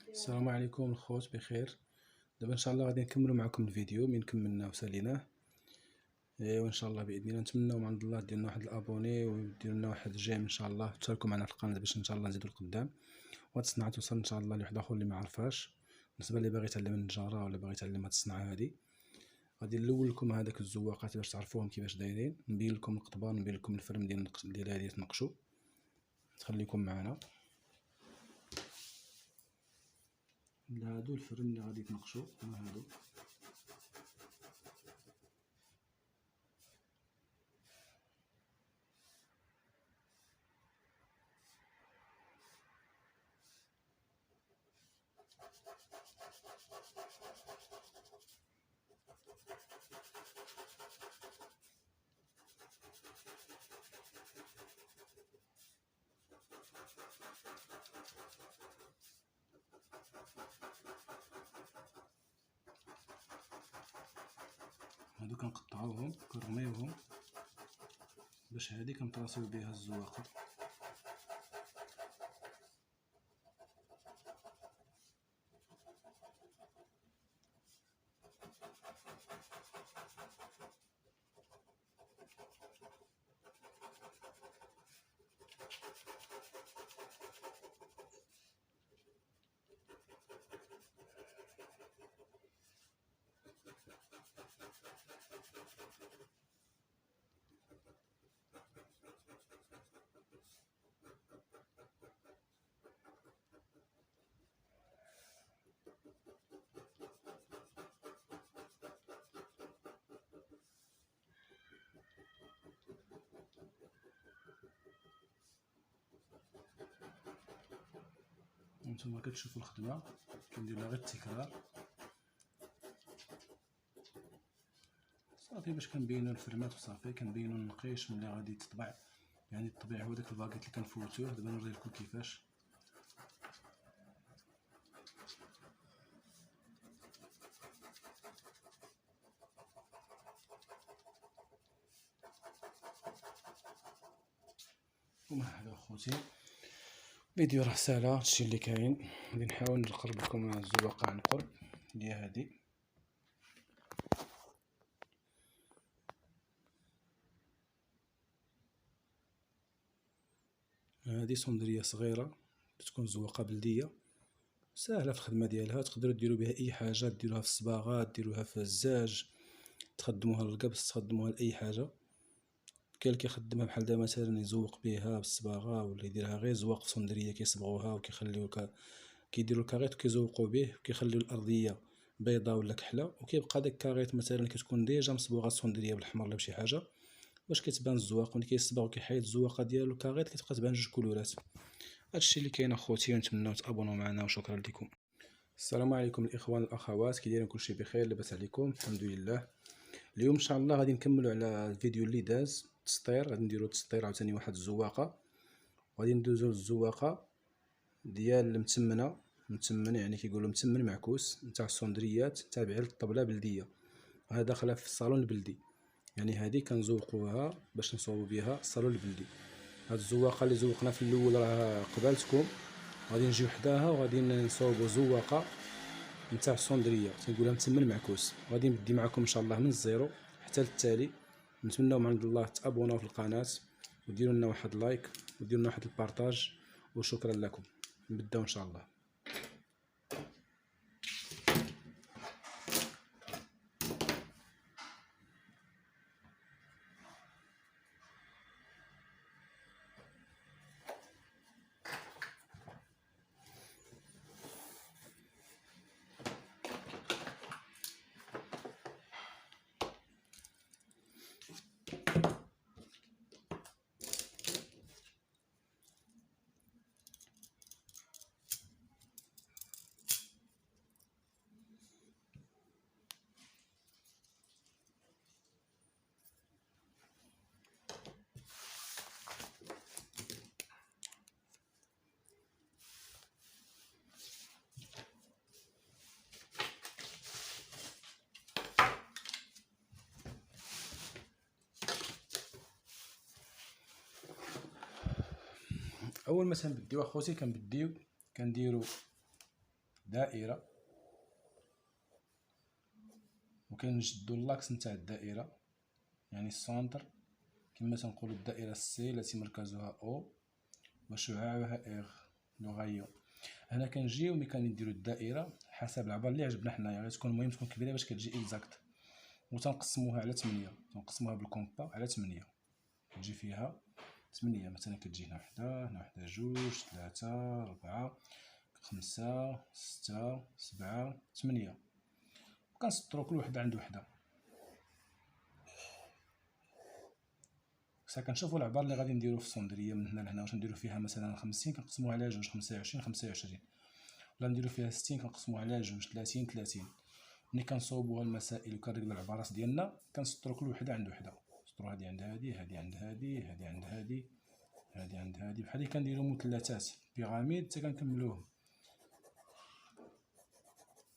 السلام عليكم الخوت، بخير. دابا ان شاء الله غادي نكملوا معكم الفيديو من كملناه وساليناه. وان شاء الله باذن الله نتمنوا من عند الله ديروا لنا واحد الابوني وديروا لنا واحد جيم ان شاء الله، تشاركوا معنا في القناه باش ان شاء الله نزيدوا لقدام، وهاد الصنعه توصل ان شاء الله لواحد اخر اللي ما عرفهاش. بالنسبه اللي باغي يتعلم النجاره ولا باغي يتعلم هاد الصنعه هادي، غادي نلول لكم هذاك الزواقات باش تعرفوهم كيفاش دايرين، نبين لكم القطبان ونبين لكم الفرم ديال هادي تنقشوا. تخليكم معنا. هادو الفرم اللي غادي تنقشوا هادو. هادو كنقطعوهم كنرميوهم باش هادي كنطراسيو بها الزواقه. وانتم كتشوفوا الخدمه كندير لها غير التكرار صافي باش كنبينوا الفرمات وصافي كنبينوا النقيش ملي غادي تطبع. يعني الطبيعه هو داك الباكيت اللي كنفوتوه. دابا نوري لكم كيفاش. ومرحبا اخوتي، فيديو راه ساهله هادشي اللي كاين. غادي نحاول نقرب لكم الزواقه عن قرب ديال هادي. هادي صندريه صغيره تكون زواقه بلديه ساهله في الخدمه ديالها. تقدروا ديروا بها اي حاجه، ديروها في الصباغات، ديروها في الزاج، تخدموها للقبص، تخدموها لاي حاجه. كاين اللي كيخدمها بحال دابا مثلا يزوق بها بالصباغه، ولا يديرها غير زواق في صندريه كيصبغوها وكيخليو كيديروا الكاريط وكيزوقوا به وكيخليو الارضيه بيضاء ولا كحله، وكيبقى داك الكاريط مثلا كتكون ديجا مصبوغه الصندريه بالحمر ولا بشي حاجه باش كيتبان الزواق. ملي كيصبغ وكيحيد الزواقه ديالو الكاريط كتبقى تبان جوج كولورات. هادشي اللي كاين اخوتي، ونتمنوا تابونوا معنا وشكرا لكم. السلام عليكم الاخوان الاخوات، كي دايرين؟ كلشي بخير؟ لاباس عليكم؟ الحمد لله. اليوم ان شاء الله غادي نكملوا على الفيديو اللي داز التسطير. غادي نديروا التسطير عاوتاني واحد الزواقه، وغادي ندوزو للزواقه ديال متمن يعني كيقولوا متمن معكوس نتاع الصندريات تابعين للطبله بلديه. هذا داخله في الصالون البلدي، يعني هذه كنزوقوها باش نصوبوا بها الصالون البلدي. هاد الزواقه اللي زوقنا في الاول راه قبالتكم، غادي نجيو حداها وغادي نصوبوا زواقه نتاع الصندريه تنقولها متمن معكوس. غادي نبدي معكم ان شاء الله من الزيرو حتى للتالي. نتمنوا من عند الله تابوناو في القناه وديروا لنا واحد لايك وديروا لنا واحد البارطاج، وشكرا لكم. نبداو ان شاء الله. اول ما تنبديو اخوتي كنديروا دائرة، وكنجدو اللاكس نتاع الدائرة، يعني السونتر كما تنقولو الدائرة سي التي مركزها او وشعاعها اغ لو غايو. هنا كنجيو ملي كنديرو الدائرة حسب العبار اللي عجبنا حنايا، غتكون المهم تكون كبيرة باش كتجي اكزاكت، وتنقسموها على 8، تنقسموها بالكومبا على 8، تجي فيها 8 مثلا، كتجي هنا وحدة، هنا وحدة، جوج، 3، 4، 5، 6، 7، 8، وكنسطرو كل وحدة عند وحدة. بصح كنشوفو العبار اللي غادي نديرو في الصندرية من هنا لهنا، واش نديرو فيها مثلا 50 كنقسموها على جوج، 25 25، ولا نديرو فيها 60 كنقسموها على جوج، 30 30. ملي كنصوبوها المسائل وكنريقلو العبارات ديالنا كنسطرو كل وحدة عند وحدة، نسطرو هادي عند هادي، هادي عند هادي، هادي عند هادي، هادي عند هادي، بحال اللي كنديرو مثلثات بيراميد حتى كنكملوهم.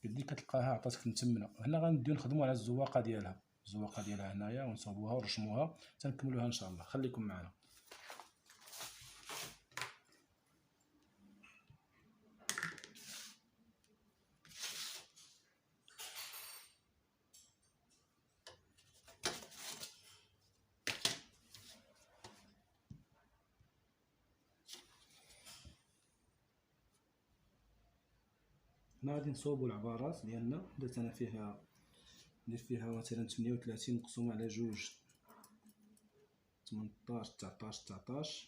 كدير كتلقاها عطاتك متمنة. هنا غنبداو نخدمو على الزواقة ديالها، الزواقة ديالها هنايا، ونصوبوها ونرشموها تنكملوها ان شاء الله. خليكم معنا. هنا غادي نصوبو العبارات ديالنا. درت انا فيها، ندير فيها مثلا 38 مقسومة على جوج، 18، 19، 19،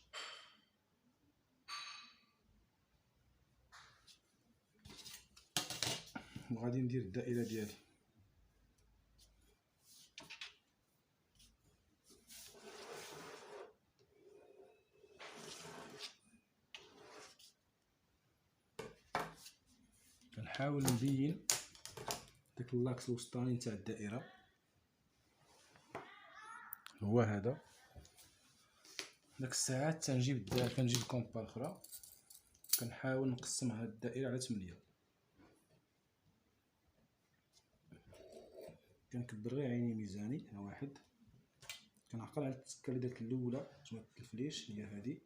وغادي ندير الدائرة ديالي. كنحاول نبين داك اللاكس الوسطاني نتاع الدائرة هو هذا. داك الساعات تنجيب كنجيب الكومبا الاخرى، كنحاول نقسم هاد الدائرة على 8، كنكبر غير عيني ميزاني. ها واحد، كنعقل على التسكه اللي درت الاولى باش ما تتلفليش، هي هادي.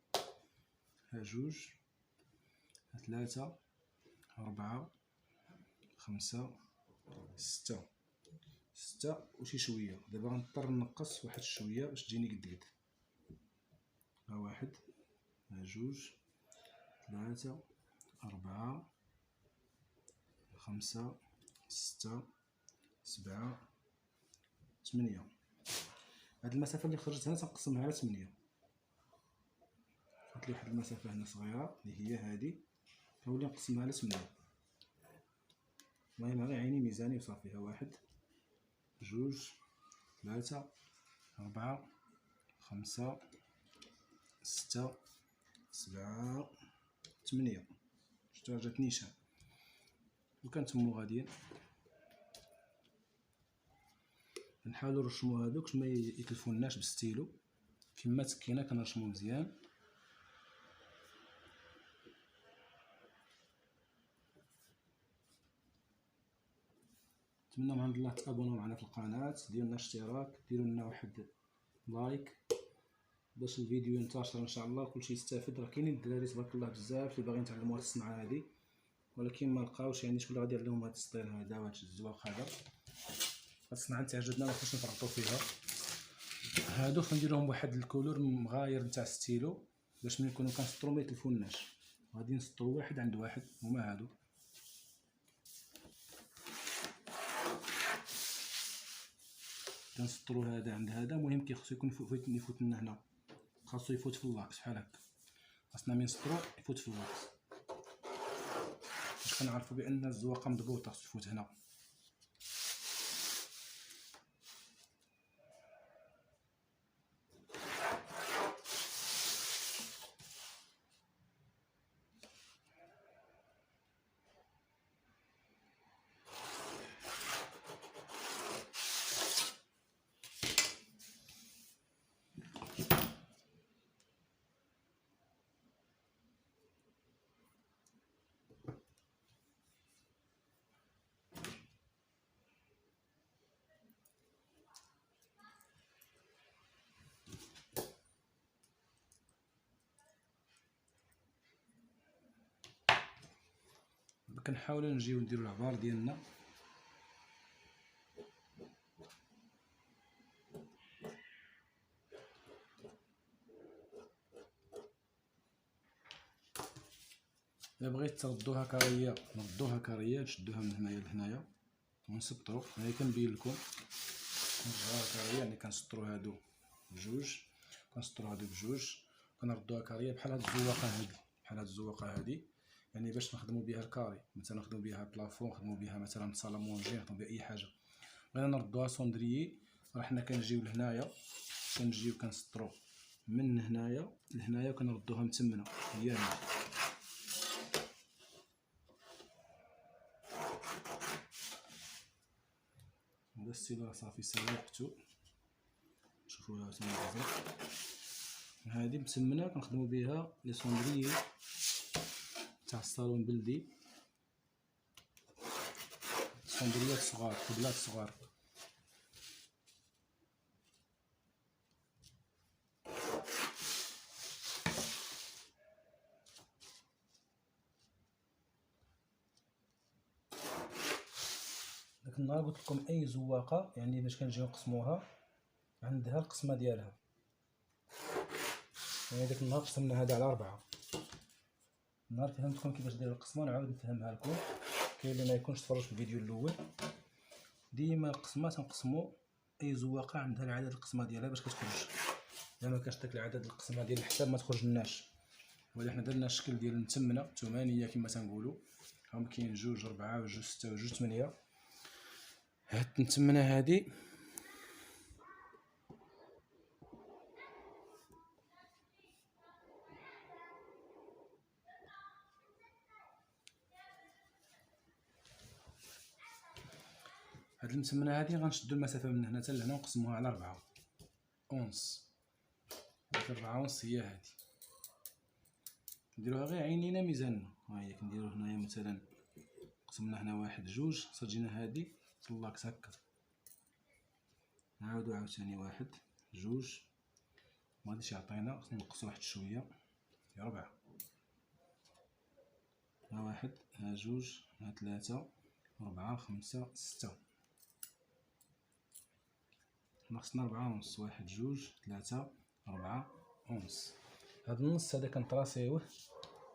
ها جوج، ها 3، 4، 5، 6 وشي شويه. دابا غنضطر نقص واحد شويه باش تجيني قد قد. ها واحد، ها جوج، 3، 4، 5، 6، 7، 8. هاد المسافه اللي خرجت هنا تنقسمها على 8، خدت لي واحد المسافه هنا صغيره اللي هي هادي، كنولي نقسمها على 8. المهم غير عيني ميزاني وصافي. ها واحد، جوج، 3، 4، 5، 6، 7، 8. شتو جات نيشان. وكنتمو غاديين كنحاولو نرشمو هادوك باش ما يتلفوناش بالستيلو. كما تكينا كنرشمو مزيان. نتمنى من عند الله تابوناو معنا في القناه، ديروا لنا اشتراك، ديروا لنا واحد لايك باش الفيديو ينتشر ان شاء الله كلشي يستافد. راه كاينين الدراري تبارك الله بزاف اللي باغيين يتعلموا هاد الصنعه هادي، ولكن ما لقاوش يعني شكون اللي غادي يعلمهم هاد السطيل هذا وهاد الزواق هذا. هاد الصنعه تعجبنا ما بغيناش نفرطوا فيها. هادو غنديروهم واحد الكولور مغاير نتاع ستيلو باش ملي نكونوا كنسطرو ما يتلفوناش. غادي نسطرو واحد عند واحد، هما هادو. كنسطرو هذا عند هذا. المهم كيخصو يكون يفوت لنا هنا، خاصو يفوت في اللاكس بحال هكا. خاصنا ملي نسطرو يفوت في اللاكس باش كنعرفو بان الزواقه مضبوطه، خصو يفوت هنا. كنحاولوا نجيو نديرو العبار ديالنا. الا بغيت تردوها كاريه نردوها كاريه، نشدوها من هنايا لهنايا ونسطرو. هنا كنبين لكم نرجعوها كاريه، يعني كنسطرو هادو بجوج، كنسطرو هادو بجوج، كنردوها كاريه بحال هاد الزواقه هادي، بحال هاد الزواقه هادي، يعني باش نخدمو بها الكاري، مثلا نخدمو بها بلافون، نخدمو بها مثلا صاله مونجي، نخدمو بها اي حاجه. بغينا نردوها سوندريي، راه حنا كنجيو لهنايا، كنجيو كنسطرو من هنايا لهنايا وكنردوها متمنه، هي هنا. هذا الستيل راه صافي سلقتو، شوفوها تما الازرق. هادي مسمنه كنخدمو بها لي سوندريي تاع الصالون بلدي، سوندريات صغار، كبلات صغار. داك النهار قلت لكم اي زواقه يعني باش كنجيو نقسموها عندها القسمه ديالها، يعني داك النهار قسمنا هذا على 4. النهار فهمتكم كيفاش داير القسمه نعاود نفهمها لكم. كاين اللي ما يكونش تفرج في الفيديو الاول. ديما القسمه تنقسموا اي زواقه عندها العدد القسمه ديالها باش كتخرج. الا ما كانش داك العدد القسمه ديال الحساب ما تخرج لناش. ولكن حنا درنا الشكل ديال المتمنه 8 كما تنقولوا، هاهم كاين 2 4 و2 6 و2 8. هاد المتمنه هادي هاد المتمنه هادي غنشدو المسافه من هنا حتى لهنا ونقسموها على 4 اونص. هاد 4 اونص هي هادي، نديروها غير عينينا ميزاننا. ها هي كنديرو هنايا مثلا قسمنا هنا 1 2 صات جينا هادي طلاكت هكا، نعاودو عاوتاني 1 2 مغاديش يعطينا، خصنا نقصو واحد شويه، 4. ها 1 ها 2 ها 3 4 5 6. حنا خصنا 4 ونص، 1 2 3 4 ونص. هاد النص هذا كنطراسيوه،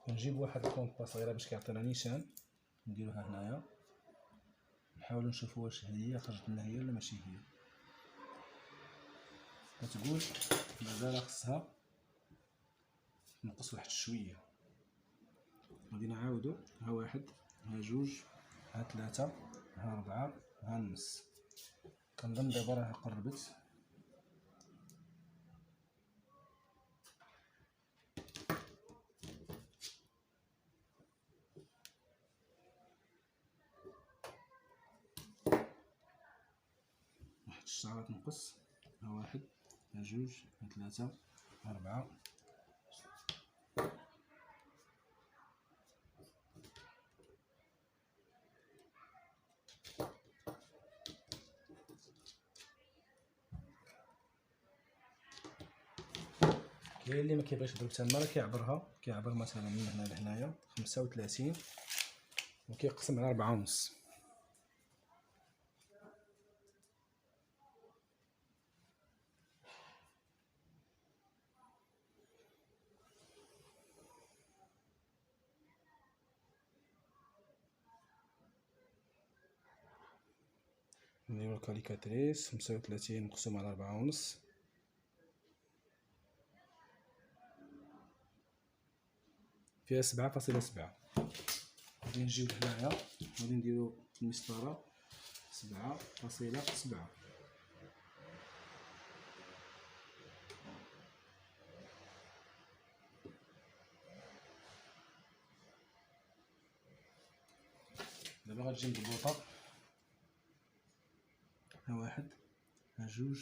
كنجيب واحد الكونطا صغيره باش كيعطينا نيشان، نديروها هنايا، نحاولوا نشوفوا واش هي خرجت لنا هي ولا ماشي هي. كتقول مازال خصها نقص واحد شويه. غادي نعاودو ها 1 ها 2 ها 3 ها 4 ها النص. كنظن دابا راه قربت. واحد الشعرة نقص، ها 1 ها 2 ها 3 ها 4. كاين اللي ما كيبغيش يضرب تما راه كيعبرها، كيعبر مثلا من هنا لهنايا 35 وكيقسم على 4 ونص. نديرو الكاليكاتريس 35 مقسوم على 4 ونص فيها 7.7. غادي نجيو لهنايا غادي نديرو المسطره 7.7. دابا غتجي مضبوطه، ها 1 ها 2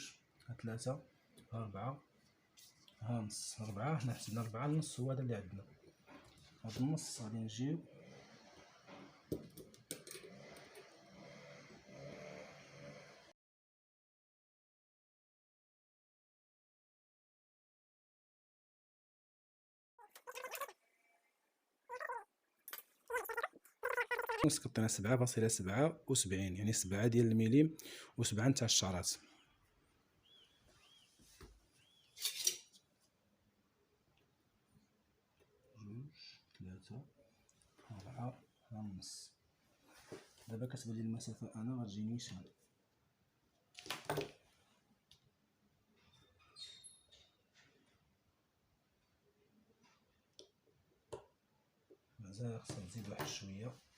ها 3 ها 4 ها نص. 4 حنا حسبنا 4 النص هو هذا اللي عندنا. هاد النص غادي نجيو سقطنا 7.77 يعني 7 ديال المليم و7 نتاع الشعرات. جوج 3 4 5. دابا كتبان لي المسافة أنا غتجيني شحال؟ مازال خصنا نزيد واحد شوية.